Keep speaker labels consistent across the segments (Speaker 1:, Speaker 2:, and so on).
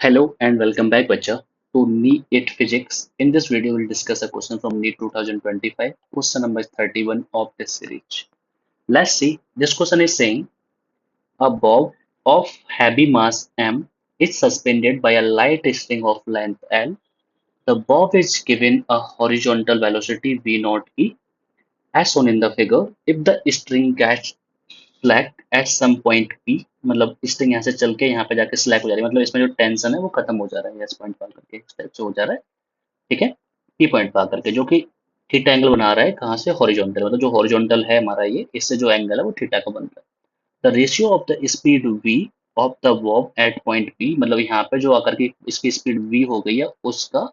Speaker 1: Hello and welcome back, Bacha, to NEET Physics. In this video, we'll discuss a question from NEET 2025. Question number 31 of this series. Let's see. This question is saying a bob of heavy mass m is suspended by a light string of length l. The bob is given a horizontal velocity v naught e as shown in the figure. If the string gets slack at some point p, मतलब string यहाँ से चल के यहाँ पे जाके slack हो जा रही है, मतलब इसमें जो टेंशन है वो खत्म हो जा रहा है, एस पॉइंट पा करके इस टाइप से हो जा रहा है। ठीक है, पी पॉइंट पा करके जो कि थीटा एंगल बना रहा है कहाँ से, हॉरिजॉन्टल, मतलब जो हॉरिजॉन्टल है हमारा ये, इससे जो एंगल है वो थीटा का बन रहा है। The ratio of the speed v of the वॉब एट पॉइंट p, मतलब यहाँ पे जो आकर के इसकी स्पीड v हो गई है उसका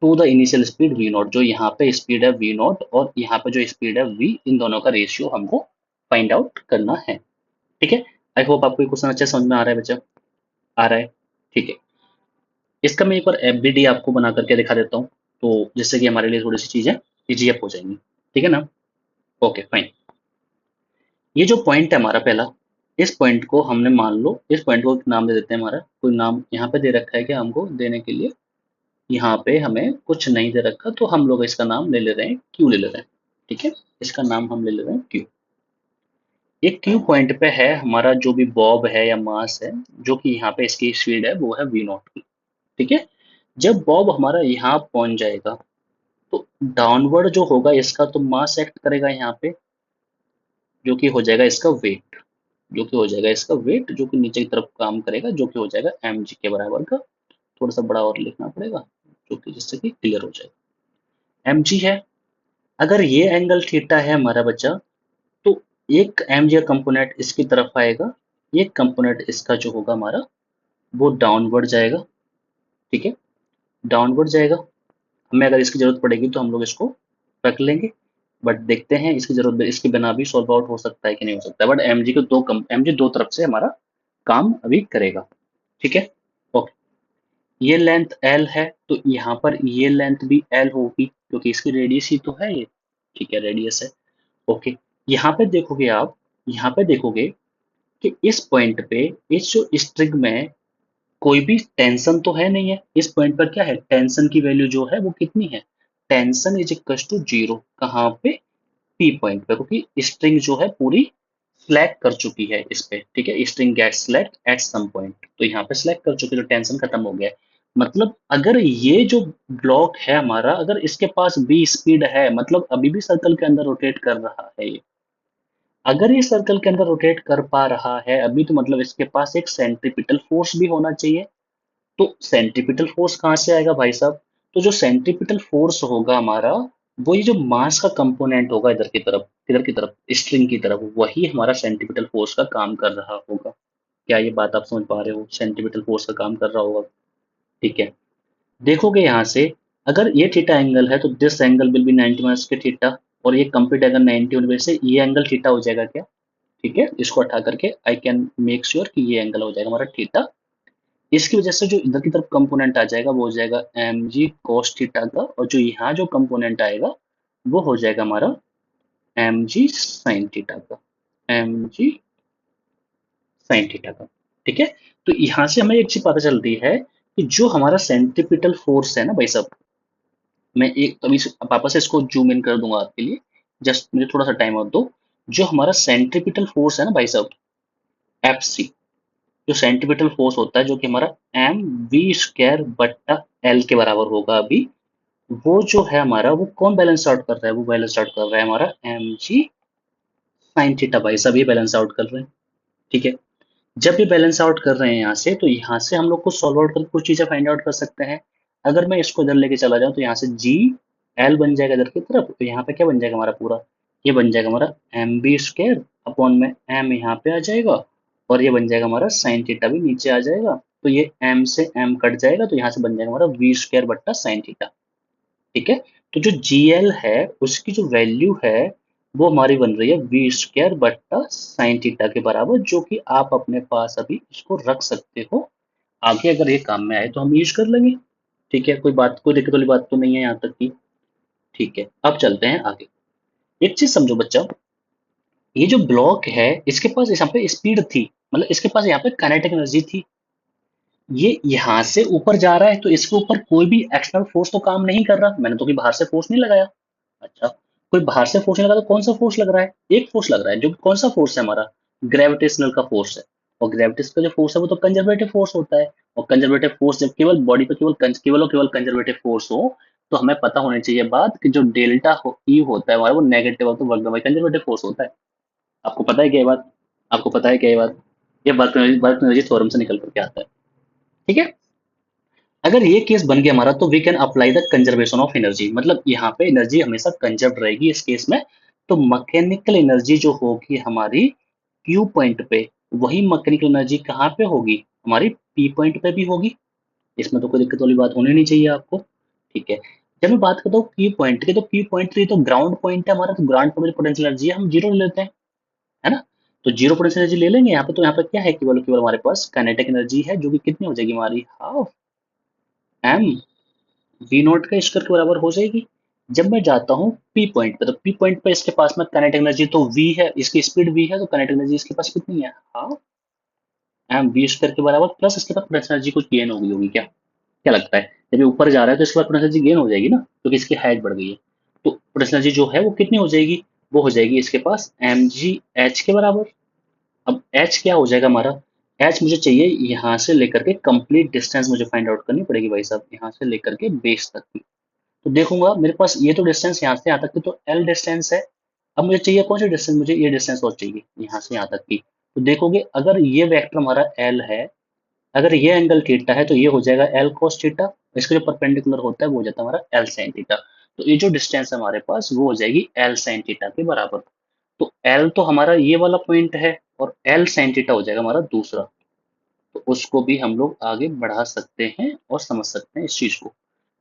Speaker 1: to the initial speed v naught, जो यहाँ पे स्पीड है v नॉट और यहाँ पे जो स्पीड है v, इन दोनों का रेशियो हमको फाइंड आउट करना है। ठीक है, आई होप आपको ये क्वेश्चन अच्छे समझ में आ रहा है बच्चा, आ रहा है। ठीक है, इसका मैं एक बार एफबीडी आपको बना करके दिखा देता हूँ, तो जिससे कि हमारे लिए थोड़ी सी चीजें इजी अप हो जाएंगी। ठीक है ना, ओके फाइन। ये जो पॉइंट है हमारा पहला, इस पॉइंट को हमने मान लो, इस पॉइंट को एक नाम दे देते हैं, हमारा कोई नाम यहाँ पे दे रखा है क्या हमको देने के लिए, यहाँ पे हमें कुछ नहीं दे रखा, तो हम लोग इसका नाम ले ले रहे हैं क्यू ले ले रहे हैं। ठीक है, इसका नाम हम ले ले रहे हैं क्यू। ये क्यू पॉइंट पे है हमारा जो भी बॉब है या मास है, जो कि यहाँ पे इसकी स्पीड है वो है वी नॉट की। ठीक है, जब बॉब हमारा यहाँ पहुंच जाएगा तो डाउनवर्ड जो होगा इसका तो मास एक्ट करेगा यहाँ पे, जो कि हो जाएगा इसका वेट, जो कि हो जाएगा इसका वेट, जो कि नीचे की तरफ काम करेगा, जो कि हो जाएगा एम जी के बराबर का। थोड़ा सा बड़ा और लिखना पड़ेगा, जो कि जिससे कि क्लियर हो जाएगा। एम जी है, अगर ये एंगल थीटा है हमारा बच्चा, तो एक एम जी कंपोनेंट इसकी तरफ आएगा, एक कंपोनेंट इसका जो होगा हमारा वो डाउनवर्ड जाएगा। ठीक है, डाउनवर्ड जाएगा। हमें अगर इसकी जरूरत पड़ेगी तो हम लोग इसको रख लेंगे, बट देखते हैं इसकी जरूरत, इसके बिना भी सॉल्व आउट हो सकता है कि नहीं हो सकता है, बट एम जी को एम जी दो तरफ से हमारा काम अभी करेगा। ठीक है, ओके। ये लेंथ एल है तो यहाँ पर ये लेंथ भी एल होगी, क्योंकि इसकी रेडियस ही तो है ये। ठीक है, रेडियस है। ओके, यहाँ पे देखोगे आप, यहाँ पे देखोगे कि इस पॉइंट पे, इस जो स्ट्रिंग में कोई भी टेंशन तो है नहीं है। इस पॉइंट पर क्या है, टेंशन की वैल्यू जो है वो कितनी है, tension is equal to zero. कहाँ पे, पी पॉइंट पे, क्योंकि स्ट्रिंग जो है पूरी स्लैक कर चुकी है इस पे। ठीक है, string get slack at some point, तो यहाँ पे स्लैक कर चुकी है, तो टेंशन खत्म हो गया है। मतलब अगर ये जो ब्लॉक है हमारा, अगर इसके पास बी स्पीड है, मतलब अभी भी सर्कल के अंदर रोटेट कर रहा है ये, अगर ये सर्कल के अंदर रोटेट कर पा रहा है अभी, तो मतलब इसके पास एक सेंट्रीपिटल फोर्स भी होना चाहिए। तो सेंट्रीपिटल फोर्स कहाँ से आएगा भाई साहब, तो जो सेंट्रीपिटल फोर्स होगा हमारा, वो ये जो मास का कंपोनेंट होगा इधर की तरफ, इधर की तरफ स्ट्रिंग की तरफ, वही हमारा सेंट्रीपिटल फोर्स का काम कर रहा होगा। क्या ये बात आप समझ पा रहे हो, सेंट्रीपिटल फोर्स का काम कर रहा होगा। ठीक है, देखोगे यहाँ से, अगर ये थीटा एंगल है तो this angle will be 90 minus के थीटा, और ये कंप्लीट अगर 90 होने से ये एंगल थीटा हो जाएगा क्या। ठीक है, इसको हटा करके आई कैन मेक श्योर कि ये एंगल हो जाएगा हमारा थीटा। इसकी वजह से जो इधर की तरफ कंपोनेंट आ जाएगा वो हो जाएगा एम जी कॉस थीटा का, और जो यहाँ जो कंपोनेंट आएगा वो हो जाएगा हमारा एम जी साइन थीटा का, एम जी साइन थीटा का। ठीक है, तो यहाँ से हमें एक चीज पता चलती है कि जो हमारा सेंट्रीपिटल फोर्स है ना भाई साहब, मैं एक अभी वापस से इसको जूम इन कर दूंगा आपके लिए, जस्ट मुझे थोड़ा सा टाइम और दो। जो हमारा सेंट्रीपिटल फोर्स है ना भाई साहब, एफ सी, जो सेंट्रीपिटल फोर्स होता है, जो कि हमारा एम वी स्क्वायर बट्टा एल के बराबर होगा अभी, वो जो है हमारा, वो कौन बैलेंस आउट कर रहा है, वो बैलेंस आउट कर रहा है हमारा एम जी साइन थीटा। भाई सब ये बैलेंस आउट कर रहे हैं। ठीक है, जब ये बैलेंस आउट कर रहे हैं यहाँ से, तो यहाँ से हम लोग को सॉल्व आउट करके कुछ चीजें फाइंड आउट कर सकते हैं। अगर मैं इसको इधर लेके चला जाऊँ तो यहाँ से जी एल बन जाएगा इधर की तरफ, तो यहाँ पे क्या बन जाएगा हमारा पूरा, ये बन जाएगा हमारा एम बी स्क्वायर अपॉन में एम यहाँ पे आ जाएगा, और ये बन जाएगा हमारा साइन थीटा भी नीचे आ जाएगा, तो ये एम से एम कट जाएगा, तो यहाँ से बन जाएगा हमारा वी स्क्वायर बट्टा साइन थीटा। ठीक है, तो जो जी एल है उसकी जो वैल्यू है वो हमारी बन रही है वी स्क्वायर बट्टा साइन थीटा के बराबर, जो कि आप अपने पास अभी इसको रख सकते हो। आगे अगर ये काम में आए तो हम यूज कर लेंगे। ठीक है, कोई बात, कोई दिक्कत वाली बात तो नहीं है यहाँ तक की। ठीक है, अब चलते हैं आगे। एक चीज समझो बच्चा, ये जो ब्लॉक है इसके पास यहाँ पे स्पीड थी, मतलब इसके पास यहाँ पे काइनेटिक एनर्जी थी। ये यहाँ से ऊपर जा रहा है तो इसके ऊपर कोई भी एक्सटर्नल फोर्स तो काम नहीं कर रहा, मैंने तो कोई बाहर से फोर्स नहीं लगाया। अच्छा, कोई बाहर से फोर्स नहीं लगा तो कौन सा फोर्स लग रहा है? एक फोर्स लग रहा है, जो कि कौन सा फोर्स है हमारा? ग्रेविटेशनल का फोर्स है। और ग्रेविटेशनल का जो फोर्स है वो तो कंजर्वेटिव फोर्स होता है। और कंजर्वेटिव फोर्स जब केवल बॉडी पे केवल और केवल कंजर्वेटिव फोर्स हो, तो हमें पता होनी चाहिए बात कि जो डेल्टा ई होता है हमारा वो negative of the work by conservative force होता है। आपको पता है क्या ये बात? आपको पता है क्या ये बात? ये वर्क एनर्जी थ्योरम से निकल करके आता है। ठीक है। अगर ये केस बन गया हमारा तो we can apply the conservation of energy, मतलब यहाँ पे एनर्जी हमेशा कंजर्व रहेगी इस केस में। तो मैकेनिकल एनर्जी जो होगी हमारी क्यू पॉइंट पे, वही मैकेनिकल एनर्जी कहाँ पे होगी? हमारी पी पॉइंट पे भी होगी। इसमें तो कोई दिक्कत वाली बात होनी नहीं चाहिए आपको। ठीक है। जब मैं बात करता हूँ क्यू पॉइंट की, तो क्यू पॉइंट तो ग्राउंड पॉइंट है हमारा, तो ग्राउंड पर पोटेंशियल एनर्जी है, हम जीरो ले लेते हैं, है ना? तो जीरो पोटेंशियल एनर्जी ले लेंगे यहाँ पे। तो यहाँ पे क्या है, केवल केवल हमारे पास काइनेटिक एनर्जी है, जो कि कितनी हो जाएगी हमारी? हाफ एम वी नॉट का स्क्वायर के बराबर हो जाएगी। जब मैं जाता हूँ पी पॉइंट पे, तो पी पॉइंट पे इसके पास में काइनेटिक एनर्जी तो वी है, इसकी स्पीड वी है, तो काइनेटिक एनर्जी इसके पास कितनी है? हाफ एम वी स्क्वायर के बराबर, प्लस इसके पास पोटेंशियल एनर्जी कुछ गेन होगी क्या? क्या लगता है? जब ये ऊपर जा रहा है तो इसके बाद पोटेंशियल एनर्जी गेन हो जाएगी ना, क्योंकि इसकी हाइट बढ़ गई है। तो पोटेंशियल एनर्जी जो है वो कितनी हो जाएगी? वो हो जाएगी इसके पास एम जी एच के बराबर। अब एच क्या हो जाएगा हमारा? एच मुझे चाहिए यहाँ से लेकर के कंप्लीट डिस्टेंस मुझे फाइंड आउट करनी पड़ेगी भाई साहब, यहाँ से लेकर के बेस तक की। तो देखूंगा मेरे पास ये तो डिस्टेंस यहाँ से यहाँ तक की तो एल डिस्टेंस है। अब मुझे चाहिए कौन सी डिस्टेंस? मुझे ये डिस्टेंस और चाहिए यहाँ से यहाँ तक की। तो देखोगे अगर ये वेक्टर हमारा एल है, अगर ये एंगल थीटा है, तो ये हो जाएगा एल cos थीटा। इसका जो परपेंडिकुलर होता है वो हो जाता है हमारा एल sin थीटा। तो ये जो डिस्टेंस है हमारे पास वो हो जाएगी एल sin थीटा के बराबर। तो एल तो हमारा ये वाला पॉइंट है, और एल sin थीटा हो जाएगा हमारा दूसरा। तो उसको भी हम लोग आगे बढ़ा सकते हैं और समझ सकते हैं इस चीज को।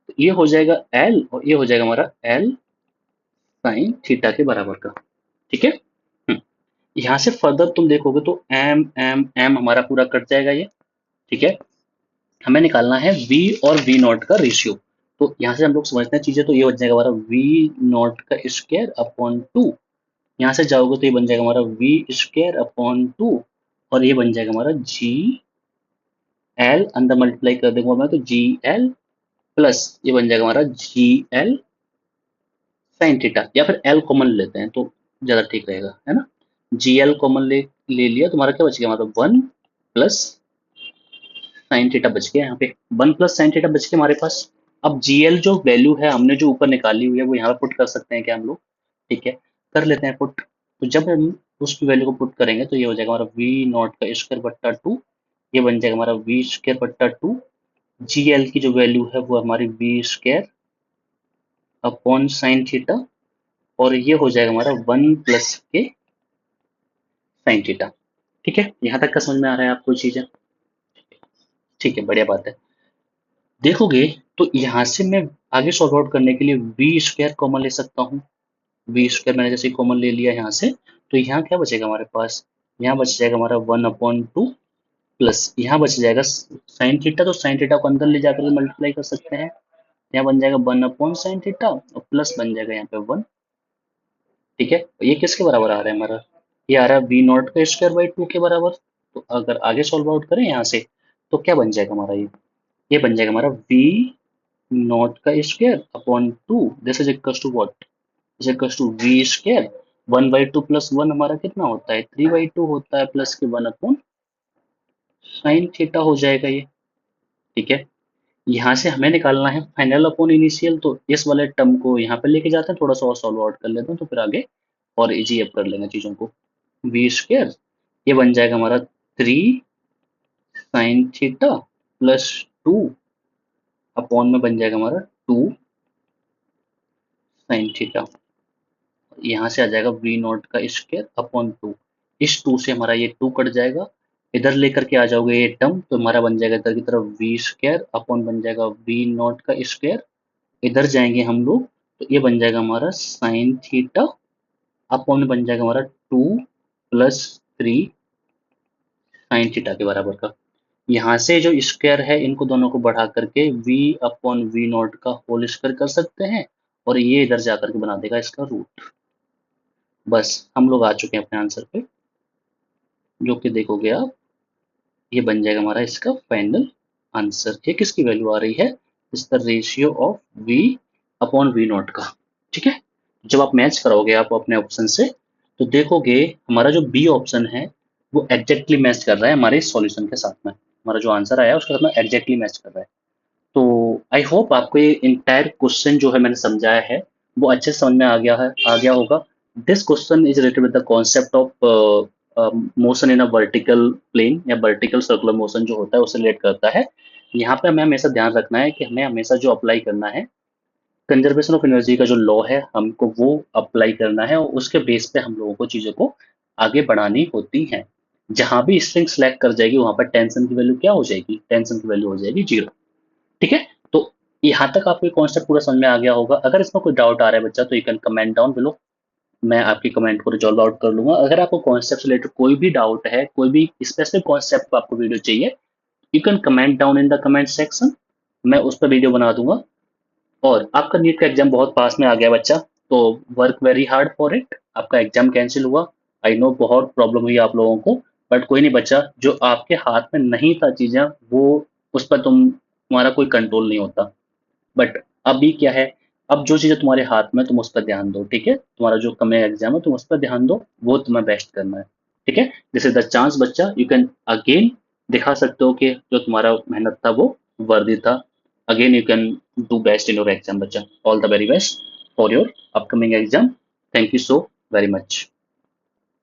Speaker 1: तो ये हो जाएगा एल, और ये हो जाएगा हमारा एल sin थीटा के बराबर का। ठीक है। यहाँ से फर्दर तुम देखोगे तो एम एम एम हमारा पूरा कट जाएगा ये। ठीक है। हमें निकालना है v और v नॉट का रेशियो। तो यहाँ से हम लोग समझते हैं चीजें, तो ये बन जाएगा हमारा v नॉट का स्क्वायर अपॉन टू। यहाँ से जाओगे तो ये बन जाएगा हमारा v स्क्वायर अपॉन टू, और ये बन जाएगा हमारा जी एल, अंदर मल्टीप्लाई कर देंगे मैं तो जी एल, प्लस ये बन जाएगा हमारा जी एल साइन थीटा, या फिर एल कॉमन लेते हैं तो ज्यादा ठीक रहेगा, है ना? जी एल कॉमन ले लिया तो हमारा क्या बच गया? मतलब वन प्लस साइन थीटा बच गया यहाँ पे, वन प्लस साइन थीटा बच गया हमारे पास। अब जीएल जो वैल्यू है हमने जो ऊपर निकाली हुई है वो यहाँ पे पुट कर सकते हैं क्या हम लोग? ठीक है, कर लेते हैं पुट। तो जब हम उस वैल्यू को पुट करेंगे तो ये हो जाएगा हमारा वी नॉट का स्क्वायर बट्टा टू, ये बन जाएगा हमारा वी स्क्वायर बट्टा टू। जी एल की जो वैल्यू है वो हमारी V square upon sine theta, और ये हो जाएगा हमारा one plus k sine theta. ठीक है, यहाँ तक का समझ में आ रहा है आपको चीजें? ठीक है, बढ़िया बात है। देखोगे तो यहाँ से मैं आगे सॉल्व आउट करने के लिए वी स्क्वायर कॉमन ले सकता हूँ। वी स्क्वायर मैंने जैसे कॉमन ले लिया यहाँ से, तो यहाँ क्या बचेगा हमारे पास? यहाँ बच जाएगा हमारा वन अपॉन टू, प्लस यहाँ बच जाएगा साइन थीटा, तो साइन थीटा को अंदर ले जाकर मल्टीप्लाई कर सकते हैं। यहाँ बन जाएगा वन अपॉन साइन थीटा, और प्लस बन जाएगा यहाँ पे वन। ठीक है, ये किसके बराबर आ रहा है हमारा? ये आ रहा है वी नॉट का स्क्वायर बाई टू के बराबर। तो अगर आगे सॉल्व आउट करें यहाँ से, तो क्या बन जाएगा हमारा? ये बन जाएगा हमारा वी नॉट का square upon two, this is equal to what? Is equal to V square, one by two plus one हमारा कितना होता है? थ्री बाई टू होता है, प्लस के वन अपॉन साइन थीटा हो जाएगा ये। ठीक है। यहाँ से हमें निकालना है फाइनल अपॉन इनिशियल, तो इस वाले टर्म को यहाँ पे लेके जाते हैं, थोड़ा सा और सॉल्व आउट कर लेते हैं, तो फिर आगे और इजी अप कर लेंगे चीजों को। वी स्क्वायर, ये बन जाएगा हमारा three sine theta plus two, upon में बन जाएगा हमारा टू साइन थीटा। यहाँ से आ जाएगा वी नॉट का स्क्वायर अपॉन टू। इस टू से हमारा ये टू कट जाएगा, इधर लेकर के आ जाओगे ये टर्म, तो हमारा बन जाएगा इधर की तरफ वी स्क्वायर अपॉन बन जाएगा वी नॉट का स्क्वायर। इधर जाएंगे हम लोग तो ये बन जाएगा हमारा साइन थीटा, अपॉन में बन जाएगा हमारा two plus three sine theta के बराबर का। यहाँ से जो स्क्वायर है इनको दोनों को बढ़ा करके v अपॉन वी नॉट का होल स्क्वायर कर सकते हैं, और ये इधर जा करके बना देगा इसका रूट। बस हम लोग आ चुके हैं अपने आंसर पे, जो कि देखोगे आप, ये बन जाएगा हमारा इसका फाइनल आंसर। ये किसकी वैल्यू आ रही है? Is the ratio of v upon v not का। ठीक है, जब आप मैच कराओगे आप अपने ऑप्शन से, तो देखोगे हमारा जो बी ऑप्शन है वो एग्जैक्टली मैच कर रहा है हमारे सॉल्यूशन के साथ में। हमारा जो आंसर आया है उसके साथ में एग्जैक्टली मैच कर रहा है। तो आई होप आपको ये इंटायर क्वेश्चन जो है मैंने समझाया है वो अच्छे से समझ में आ गया होगा। This question is related with the concept of motion in a vertical plane या वर्टिकल सर्कुलर मोशन जो होता है उससे रिलेट करता है। यहाँ पे हमें हमेशा ध्यान रखना है कि हमें हमेशा जो अप्लाई करना है कंजर्वेशन ऑफ एनर्जी का जो लॉ है हमको वो अप्लाई करना है, और उसके बेस पे हम लोगों को चीज़ों को आगे बढ़ानी होती हैं। जहां भी स्ट्रिंग सेलेक्ट कर जाएगी वहां पर टेंशन की वैल्यू क्या हो जाएगी? टेंशन की वैल्यू हो जाएगी 0। ठीक है, तो यहाँ तक आपको कॉन्सेप्ट पूरा समझ में आ गया होगा। अगर इसमें कोई डाउट आ रहा है बच्चा तो you can comment down below, मैं आपकी कमेंट को रिजॉल्व आउट कर लूंगा। अगर आपको कॉन्सेप्ट से रिलेटेड कोई भी डाउट है, कोई भी स्पेसिफिक कॉन्सेप्ट पर आपको वीडियो चाहिए, you can comment down in the comment section, मैं उस पर वीडियो बना दूंगा। और आपका नीट का एग्जाम बहुत पास में आ गया बच्चा, तो work very hard for it. आपका एग्जाम कैंसिल हुआ, आई नो बहुत प्रॉब्लम हुई आप लोगों को, बट कोई नहीं बच्चा, जो आपके हाथ में नहीं था चीजें वो उस पर तुम्हारा कोई कंट्रोल नहीं होता। बट अभी क्या है, अब जो चीजें तुम्हारे हाथ में तुम उस पर ध्यान दो। ठीक है, तुम्हारा जो कमिंग एग्जाम है तुम उस पर ध्यान दो, वो तुम्हें बेस्ट करना है। ठीक है, दिस इज द चांस बच्चा, यू कैन अगेन दिखा सकते हो कि जो तुम्हारा मेहनत था वो वर्दी था। Again you can do best in your exam बच्चा। All the very best for your upcoming exam. Thank you so very much.